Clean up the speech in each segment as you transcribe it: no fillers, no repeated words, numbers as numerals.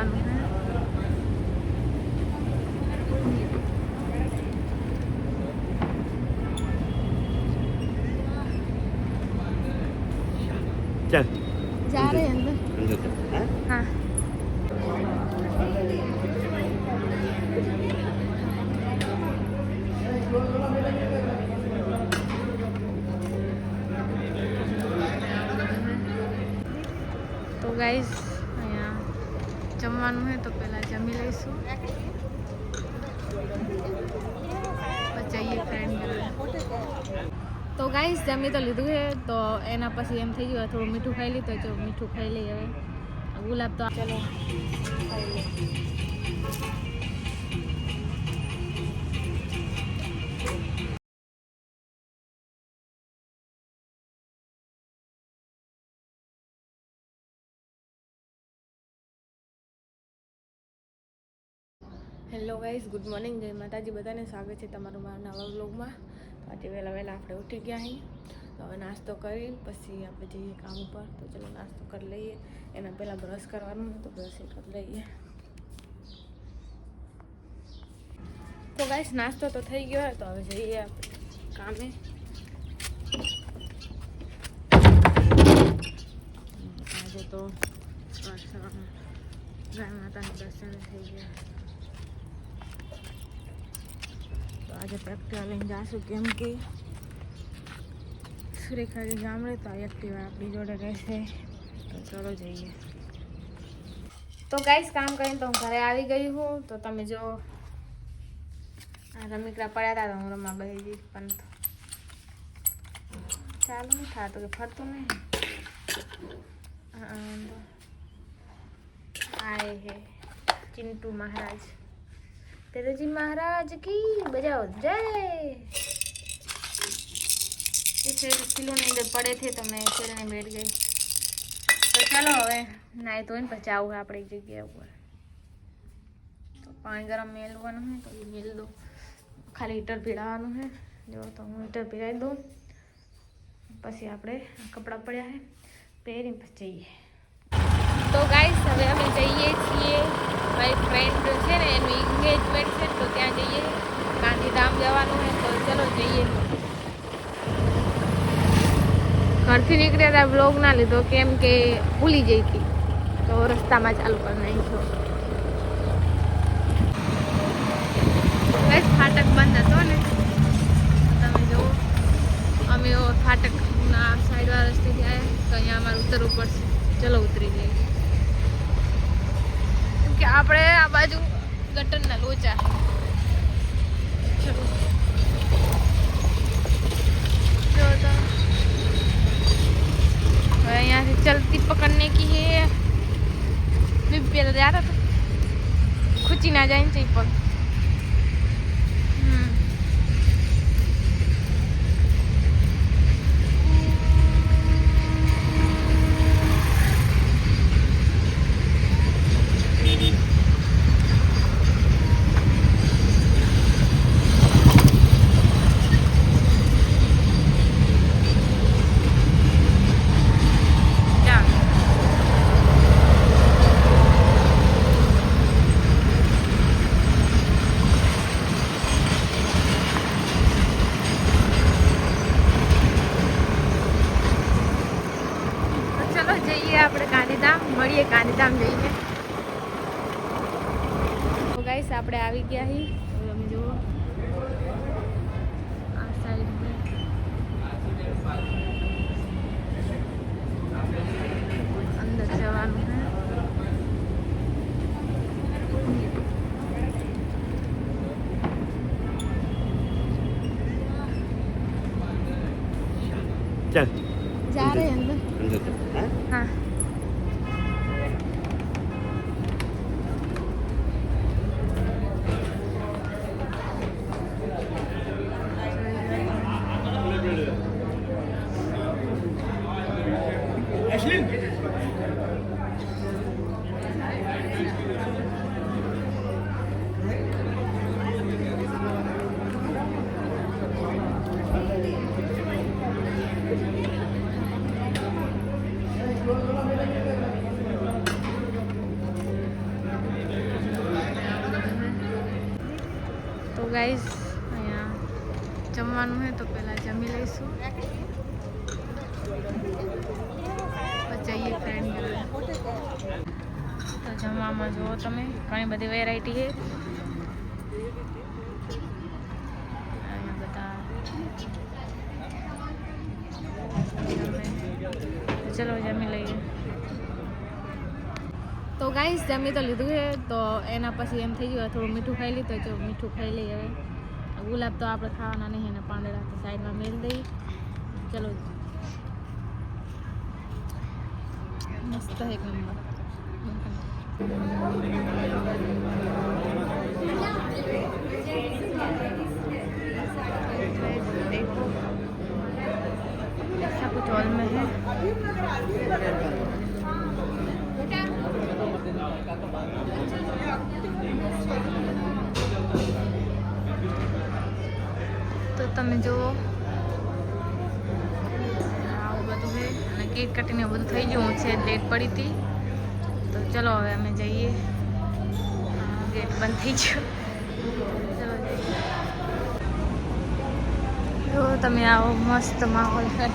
જવાનું છે. चल जा रहे हैं अंदर. अंदर चल. हाँ. તો ગાઈસ અહીંયા જમવાનું હોય તો પહેલાં જમી લઈશું પછી જઈએ ફ્રેન્ડ. તો ગાઈસ જમી તો લીધું છે તો એના પછી એમ થઈ ગયું થોડું મીઠું ખાઈ લીધું તો મીઠું ખાઈ લઈએ. હવે ગુલાબ તો ચલો ખાઈ લઈએ. હેલો ગાઈસ, ગુડ મોર્નિંગ, જય માતાજી બધાને. સ્વાગત છે તમારું મારા નવા વ્લોગમાં. તો આજે વહેલા આપણે ઉઠી ગયા અહીં તો હવે નાસ્તો કરી પછી આપણે જઈએ કામ ઉપર. તો ચલો નાસ્તો કરી લઈએ. એના પહેલાં બ્રશ કરવાનું તો બ્રશ કરી લઈએ. તો ગાઈસ નાસ્તો તો થઈ ગયો હોય તો હવે જઈએ આપણે કામે. આજે તો ગાય માતાના દર્શન થઈ ગયા. તો આજે એક્ટિવા લઈને જાશું કેમ કે સુરેખાજી ગામડે તો એક્ટિવા આપણી જોડે રહેશે. તો ચલો જઈએ. તો ગાઈસ કામ કરીને તો હું ઘરે આવી ગઈ હું. તો તમે જો આ રમીકડા પડ્યા હતા તો હું રમવા બેસી જઈશ પણ ચાલુ નહીં થતું કે ફરતું નહીં. आए हैं चिंटू महाराज. तेरे जी महाराज की बजाओ जय. इसे खिलौने इधर पड़े थे तो मैं खेलने बैठ गई. तो चलो હવે નાય તો પછી આવું આપણે એક જગ્યા ઉપર. તો પાણી ગરમ મેળવાનું છે તો મેળ દો. ખાલી હીટર પીડાવવાનું છે. જો તો હું હીટર પીડાવી દઉં પછી આપણે કપડાં પડ્યા છે પહેરી પછી જઈએ. તો ગાઈસ હવે અમે જઈએ છીએ મારી ફ્રેન્ડ છે ને એનું એન્ગેજમેન્ટ છે તો ત્યાં જઈએ. ગાંધીધામ જવાનું છે તો ચલો જઈએ. ઘરથી નીકળ્યા હતા બ્લોગ ના લીધો કેમ કે ભૂલી જઈ હતી તો રસ્તામાં ચાલુ કરી નાખ્યો. ગાઈસ ફાટક બંધ હતો ને તમે જુઓ અમે ફાટકના સાઈડવાળા રસ્તેથી આવ્યા તો અહીંયા અમારે ઉતરવું પડશે. ચલો ઉતરી જઈએ કેમ કે આપણે આ બાજુ ગટરના લોચા. ચલો जो तो यहाँ से चलती पकड़ने की है. पहले जा रहा था खुची ना जाए चाहिए पग. આપણે ગાંધીધામ મળીએ. ગાંધીધામ જઈએ. તો ગાઈસ આપણે આવી ગયા છીએ. તમે જુઓ આ સાઈડ અંદર જવાનું છે. चल जा रहे हैं अंदर. अंदर चल. हाँ. ગાઈસ અહીંયા જમવાનું હોય તો પહેલાં જમી લઈશું, પછી જઈએ ફ્રેન્ડ ઘરે. તો જમવામાં જુઓ તમે ઘણી બધી વેરાયટી છે. અહીંયા બધા ચલો જમી લઈએ. તો ગાઈસ જમી તો લીધું છે, તો એના પછી એમ થઈ ગયું થોડું મીઠું ખાઈ લીધું, તો મીઠું ખાઈ લઈએ. હવે ગુલાબ તો આપણે ખાવાના નહીં, અને પાંદડા તો સાઈડમાં મેળ દઈ. ચલો મસ્ત એક નંબર. देखो ऐसा कुछ हॉल में है. તો તમે જુઓ આવું બધું છે, અને કેક કટીને બધું થઈ ગયું છે, લેટ પડી હતી. તો ચલો હવે અમે જઈએ, ગેટ બંધ થઈ ગયો. ચલો જઈએ. જો તમે આવો મસ્ત માહોલ છે.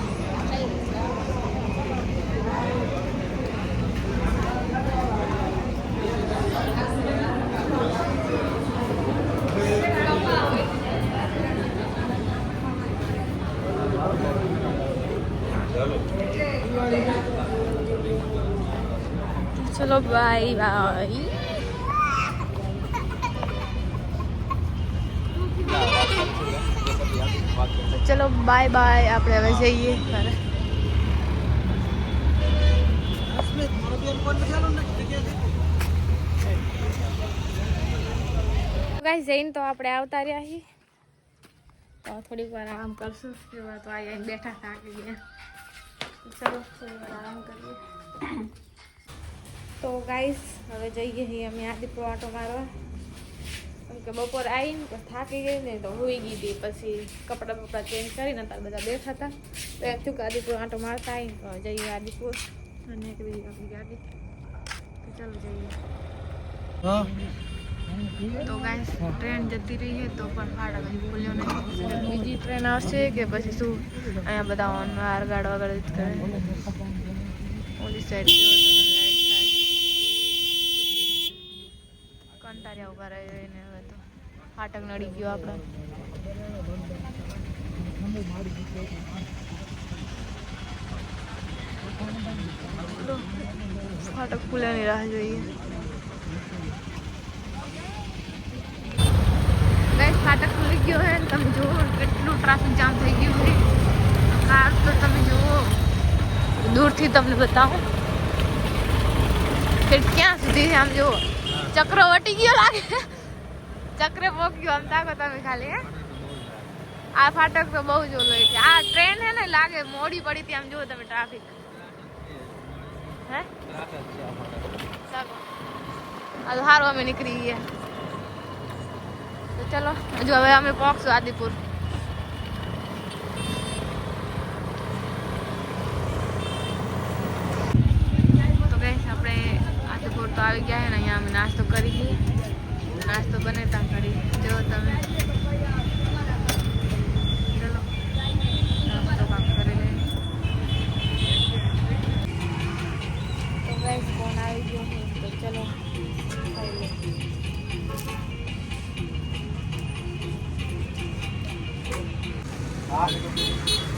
ચલો બાય બાય. ચલો બાય બાય, આપણે હવે જઈએ ઘરે. ગાઈસ જઈને તો આપણે આવતા રહ્યા છીએ, તો થોડીક વાર આરામ કરશું. તો અહીંયા બેઠા થાકી ગયા, ચલો થોડી વાર આરામ કરીએ. તો ગાઈસ હવે જઈએ છીએ અમે આદિપુર આટો મારવા, કેમ કે બપોર આવીને તો થાકી ગઈ ને, તો હોઈ ગઈ હતી. પછી કપડાં બપડા ચેન્જ કરીને તાર બધા બેઠા હતા, તો એમ થયું કે આદિપુર આટો મારતા આવીને તો જઈએ આદિપુર, અને એક બીજી આપણી ગાડી. તો ચાલો જઈએ. તો ગાઈસ ટ્રેન જતી રહી છે, તો પણ ફાટક હજી ખુલ્યો નહીં. બીજી ટ્રેન આવશે કે પછી શું? અહીંયા બધા ઓનવાર ગાડ વગર જ કરે. ઓલી સાઈડ લાઈટ થાય, કંટાળ્યા ઉભા રહી ને. હવે તો ફાટક નડી ગયો આપણે. ફાટક ખુલ્યાની રાહ જોઈએ. ફાટક ખુલી ગયો હે, તમે જુઓ કેટલું ટ્રાફિક જામ થઈ ગયું છે. કાર તો તમે જુઓ, દૂરથી તમને બતાવું કે ક્યાં સુધી આમ જુઓ ચક્ર વટી ગયો લાગે, ચક્ર પોક્યો આમ તાકો તમે ખાલી. હે આ ફાટક તો બહુ જ ઓલો છે. આ ટ્રેન હે ને લાગે મોડી પડી હતી, આમ જુઓ તમે ટ્રાફિક. હે ચાલો સારું અમે નીકળી ગયા. તો ચલો હજુ હવે અમે પહોંચશું આદિપુર. તો ગાઈસ આપણે આદિપુર તો આવી ગયા છે ને. અહીંયા અમે નાસ્તો કરી લઈએ, નાસ્તો બને ત્યાં કરી જો તમે. ચલો નાસ્તો કામ કરી લઈએ. તો ગાઈસ ફોન આવી ગયો છે, તો ચલો ખાઈ લઈએ.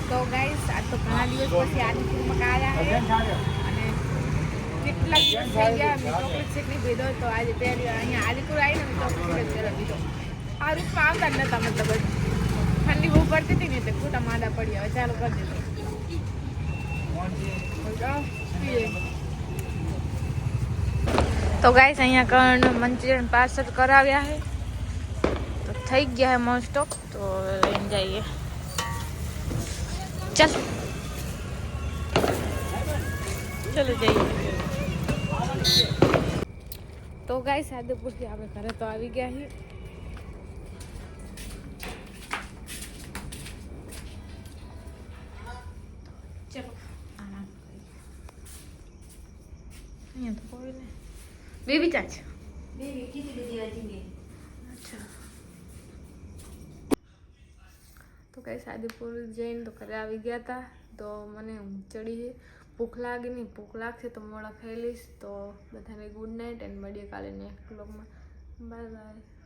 તો ગાઈસ આ તો ઘણા દિવસ પછી આદિપુરમાં આવ્યા છે, અને કેટલા દિવસ થઈ ગયા મેં ચોકલેટ શેક નહીં પીધો. તો આજે પહેલી અહીંયા આદિપુર આવીને મેં ચોકલેટ શેક પહેલાં પીધો. આ રૂપમાં આવતા જ નહોતા, મતલબ ઠંડી બહુ પડતી હતી ને, એટલે ખોટા માંદા પડી. હવે ચાલુ કરી દીધું. તો ગાઈસ અહીંયા કર્ણ મંચુરિયન પાર્સલ કરાવ્યા છે, તો થઈ ગયા છે મોસ્ટ ઓફ. તો લઈને જઈએ. ચાલ ચલો જઈએ. તો ગાઈસ આદિપુરથી આપણે ઘરે તો આવી ગયા છીએ. ચલો આરામ કરીએ. અહીંયા તો કોઈ નહીં. બેબી ચાચ બેબી કીધી બધી વાજી. અચ્છા તો કંઈ સાદીપુર જઈને તો ઘરે આવી ગયા હતા. તો મને ઊંઘ ચડી છે, ભૂખ લાગી નહીં, ભૂખ લાગશે તો મોડા ખાઈ લઈશ. તો બધાને ગુડ નાઇટ એન્ડ મળીએ કાલે નેક્સ્ટ વ્લોગમાં. Bye bye.